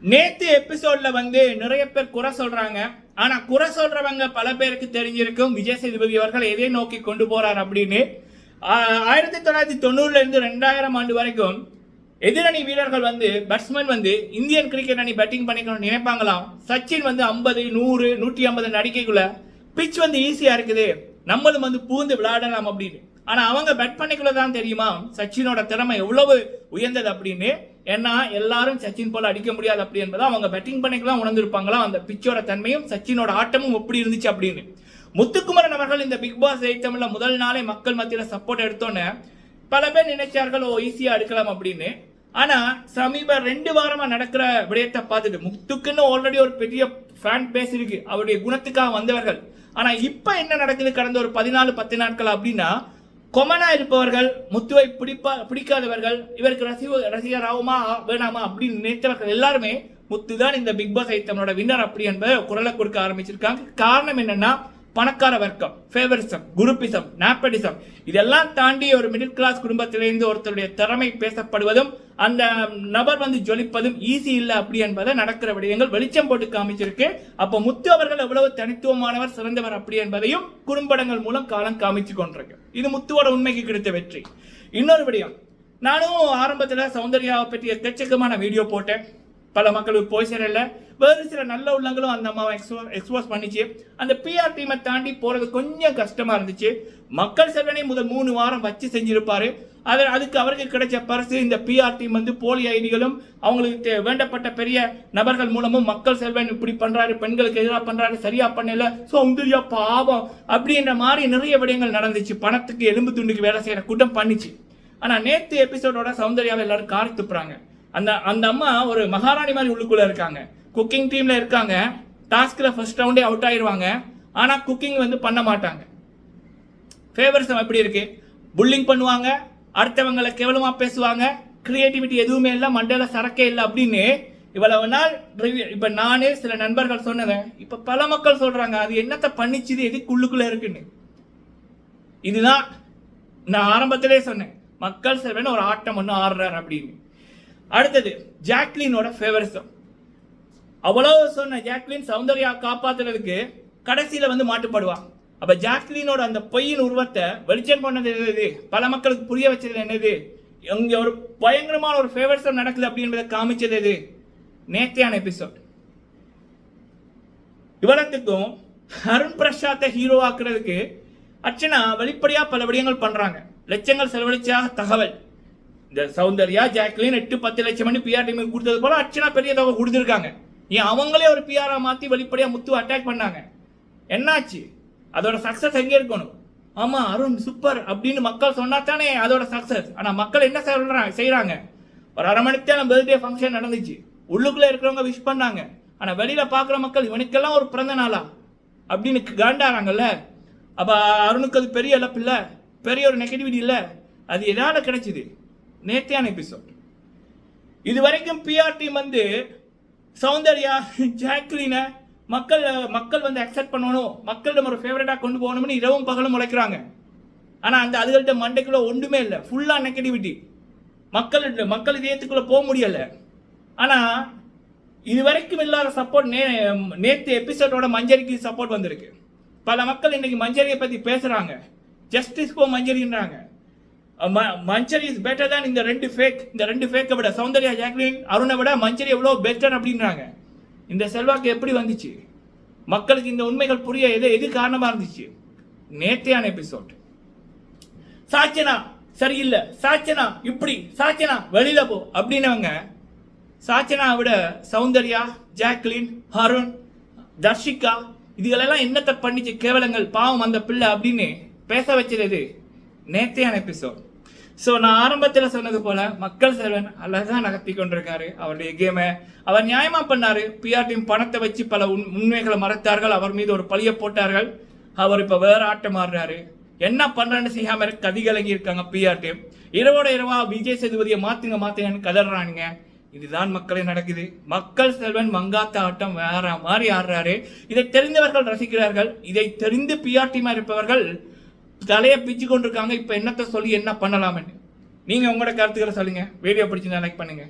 நேத்து எபிசோட்ல நிறைய பேர் குறை சொல்றாங்க. ஆனா குறை சொல்றவங்க பல பேருக்கு தெரிஞ்சிருக்கும் விஜய் சேதுபதி அவர்கள் எதை நோக்கி கொண்டு போறார் அப்படின்னு. 1990 இருந்து 2000 ஆண்டு வரைக்கும் எதிரணி வீரர்கள் பேட்ஸ்மேன் இந்தியன் கிரிக்கெட் அணி பேட்டிங் பண்ணிக்கணும் நினைப்பாங்களாம். சச்சின் 50 100 150 அடிக்கைக்குள்ள பிச் ஈஸியா இருக்குது, நம்மளும் பூந்து விளையாடலாம் அப்படின்னு. ஆனா அவங்க பேட் பண்ணிக்குள்ள தான் தெரியுமா சச்சினோட திறமை எவ்வளவு உயர்ந்தது அப்படின்னு. ஏன்னா எல்லாரும் சச்சின் போல அடிக்க முடியாது அப்படி என்பதை அவங்க பேட்டிங் பண்ணிக்கலாம் உணர்ந்திருப்பாங்களாம். அந்த பிச்சோட தன்மையும் சச்சினோட ஆட்டமும் எப்படி இருந்துச்சு அப்படின்னு. முத்துக்குமரன் அவர்கள் இந்த பிக் பாஸ் தமிழ்ல முதல் நாளே மக்கள் மத்தியில சப்போர்ட் எடுத்தோன்னு பல பேர் நினைச்சார்கள் ஈஸியா எடுக்கலாம் அப்படின்னு. ஆனா சமீப 2 வாரமா நடக்கிற விடயத்தை பார்த்துட்டு முத்துக்குன்னு ஆல்ரெடி ஒரு பெரிய ஃபேன் பேஸ் இருக்கு, அவருடைய குணத்துக்காக வந்தவர்கள். ஆனா இப்ப என்ன நடக்குது கடந்த ஒரு 14-10 நாட்கள் அப்படின்னா, கொமனா இருப்பவர்கள், முத்துவை பிடிக்காதவர்கள், இவருக்கு ரசிகராகுமா வேணாமா அப்படின்னு நினைத்தவர்கள் எல்லாருமே முத்து தான் இந்த பிக் பாஸ் தமிழோட வின்னர் அப்படி என்பதை குரலை கொடுக்க ஆரம்பிச்சிருக்காங்க. காரணம் என்னன்னா, பணக்கார வர்க்கம், ஃபேவரிசம், குரூப்பிசம், நேப்படிசம் இதெல்லாம் தாண்டி ஒரு மிடில் கிளாஸ் குடும்பத்திலிருந்து ஒருத்தருடைய திறமை பேசப்படுவதும் அந்த நபர் ஜொலிப்பதும் ஈஸி இல்லை அப்படி என்பதை நடக்கிற விடயங்கள் வெளிச்சம் போட்டு காமிச்சிருக்கு. அப்போ முத்து அவர்கள் எவ்வளவு தனித்துவமானவர், சிறந்தவர் அப்படி என்பதையும் குறும்படங்கள் மூலம் காலம் காமிச்சு கொண்டிருக்கு. இது முத்துவோட உண்மைக்கு கிடைத்த வெற்றி. இன்னொரு விடயம், நானும் ஆரம்பத்தில் சௌந்தர்யாவை பற்றி எக்கச்சக்கமான வீடியோ போட்டேன், பல மக்களுக்கு போய் சேரல. வேறு சில நல்ல உள்ளங்களும் அந்த அம்மாவை எக்ஸ்போஸ் பண்ணிச்சு. அந்த பிஆர் டீமை தாண்டி போறது கொஞ்சம் கஷ்டமா இருந்துச்சு. மக்கள் செல்வனை முதல் 3 வாரம் வச்சு செஞ்சிருப்பாரு. அதுக்கு அவருக்கு கிடைச்ச பரிசு இந்த பிஆர் டீம் போலி ஐடிகளும் அவங்களுக்கு வேண்டப்பட்ட பெரிய நபர்கள் மூலமும் மக்கள் செல்வன் இப்படி பண்றாரு, பெண்களுக்கு எதிராக பண்றாரு, சரியா பண்ணல, சௌந்தர்யா பாவம் அப்படின்ற மாதிரி நிறைய விடயங்கள் நடந்துச்சு. பணத்துக்கு எலும்பு துண்டுக்கு வேலை செய்யற கூட்டம் பண்ணிச்சு. ஆனா நேத்து எபிசோடோட சௌந்தர்யாவை எல்லாரும் காரி துப்புறாங்க. அந்த அம்மா ஒரு மகாராணி மாதிரி உள்ளுக்குள்ள இருக்காங்க. குக்கிங் டீம்ல இருக்காங்க. டாஸ்க்ல ஃபர்ஸ்ட் ரவுண்டே அவுட் ஆயிருவாங்க. ஆனா குக்கிங் பண்ண மாட்டாங்க. ஃபேவரிசம் எப்படி இருக்கு, புல்லிங் பண்ணுவாங்க, அடுத்தவங்களை கேவலமா பேசுவாங்க, கிரியேட்டிவிட்டி எதுவுமே இல்லை, மண்டல சரக்கே இல்லை அப்படின்னு இவ்வளவு நாள் இப்ப நானே சில நண்பர்கள் சொன்னதை இப்ப பல மக்கள் சொல்றாங்க அது என்னத்தை பண்ணிச்சுது, எதுக்கு உள்ளுக்குள்ள இருக்குன்னு. இதுதான் நான் ஆரம்பத்திலே சொன்னேன், மக்கள் செல்வன் ஒரு ஆட்டம் ஒன்று ஆடுறாரு அப்படின்னு. அடுத்தது ஜாக்லினோட ஃபேவரிசம். அவ்வளவு சொன்ன ஜாக்லின் சௌந்தர்யா காப்பாத்துறதுக்கு கடைசியில மாட்டுப்படுவான். அப்ப ஜாக்லினோட அந்த பொய்யின் உருவத்தை வெளிச்சம் பண்ணது என்னது, பல மக்களுக்கு புரிய வச்சது என்னது, இங்க ஒரு பயங்கரமான ஒரு ஃபேவரிசம் நடக்குது அப்படின்றத காமிச்சது எது, நேத்தியான எபிசோட். இவ்வளத்துக்கும் அருண் பிரசாத்தை ஹீரோ ஆக்குறதுக்கு அர்ச்சனா வெளிப்படையா பல விடயங்கள் பண்றாங்க. லட்சங்கள் செலவழிச்சா தகவல். இந்த சௌந்தர்யா ஜாக்லின் 8-10 லட்சம் மணி பிஆர் டீமுக்கு கொடுத்தது போல அர்ச்சனா பெரிய தொகை கொடுத்துருக்காங்க. ஏன் அவங்களே ஒரு பிஆரா மாத்தி வெளிப்படையா முத்து அட்டாக் பண்ணாங்க. என்னாச்சு, அதோட சக்சஸ் எங்க இருக்கணும்? ஆமா அருண் சூப்பர் அப்படின்னு மக்கள் சொன்னா தானே அதோட சக்சஸ். ஆனா மக்கள் என்ன செய்யறாங்க, ஒரு 1/2 மணி நேரம் பர்த்டே ஃபங்க்ஷன் நடந்துச்சு, உள்ளுக்குள்ள இருக்கிறவங்க விஷ் பண்ணாங்க. ஆனா வெளியில பாக்குற மக்கள் இவனுக்கெல்லாம் ஒரு பிறந்த நாளா அப்படின்னு காண்டாறாங்கல்ல. அப்ப அருணுக்கு அது பெரிய இழப்பு இல்ல, பெரிய ஒரு நெகட்டிவிட்டி இல்ல, அது எதால கிடைச்சது, நேத்தியான எபிசோட். இது வரைக்கும் பிஆர் டீம் சௌந்தர்யா ஜாக்லினை மக்கள் அக்செப்ட் பண்ணணும், மக்களிடம் ஒரு ஃபேவரட்டா கொண்டு போகணும்னு இரவும் பகலும் உழைக்கிறாங்க. ஆனா அதுகள்ட்ட மண்டைக்குள்ள ஒன்றுமே இல்லை, ஃபுல்லா நெகட்டிவிட்டி. மக்கள் இதயத்துக்குள்ள போக முடியல. ஆனா இது வரைக்கும் இல்லாத சப்போர்ட் நேத்து எபிசோடோட மஞ்சரிக்கு சப்போர்ட் வந்திருக்கு. பல மக்கள் இன்னைக்கு மஞ்சரியை பத்தி பேசுறாங்க, ஜஸ்டிஸ் ஃபார் மஞ்சரின்றாங்க. மஞ்சரி இஸ் பெட்டர் தான் இந்த 2 ஃபேக். இந்த 2 ஃபேக்கை விட சௌந்தர்யா ஜாக்லின் அருணை விட மஞ்சரி எவ்வளோ பெட்டர் அப்படின்றாங்க. இந்த செல்வாக்கு எப்படி வந்துச்சு, மக்களுக்கு இந்த உண்மைகள் புரிய எது காரணமா இருந்துச்சு, நேத்தியான எபிசோட். சாச்சனா சரியில்லை, சாச்சனா இப்படி, சாச்சனா வெளியில போ அப்படின்னவங்க சாச்சனா விட சௌந்தர்யா ஜாக்லின் அருண் தர்ஷிகா இதுகளெல்லாம் என்னத்தை பண்ணிச்சு, கேவலங்கள், பாவம் அந்த பிள்ளை அப்படின்னு பேச வச்சது நேத்தியான எபிசோட். ஸோ நான் ஆரம்பத்தில் சொன்னது போல மக்கள் செல்வன் அழகாக நகர்த்தி கொண்டிருக்காரு அவருடைய கேமை. அவர் நியாயமா பண்ணாரு. பிஆர் டீம் பணத்தை வச்சு பல உண்மைகளை மறைத்தார்கள், அவர் மீது ஒரு பழிய போட்டார்கள். அவர் இப்போ வேற ஆட்டம் ஆடுறாரு. என்ன பண்றேன்னு செய்யாம கதி கலங்கி இருக்காங்க பிஆர் டீம். இரவோட இரவா விஜய் சேதுபதியை மாத்துங்கன்னு கதறானுங்க. இதுதான் மக்களே நடக்குது. மக்கள் செல்வன் மங்காத்த ஆட்டம் வேற மாதிரி ஆடுறாரு. இதை தெரிந்தவர்கள் ரசிக்கிறார்கள். இதை தெரிந்து பிஆர் டீமா இருப்பவர்கள் தலையை பிச்சு கொண்டிருக்காங்க. இப்ப என்னத்தை சொல்லி என்ன பண்ணலாம்னு நீங்க உங்களோட கருத்துக்களை சொல்லுங்க. வீடியோ பிடிச்சிருந்தா லைக் பண்ணுங்க.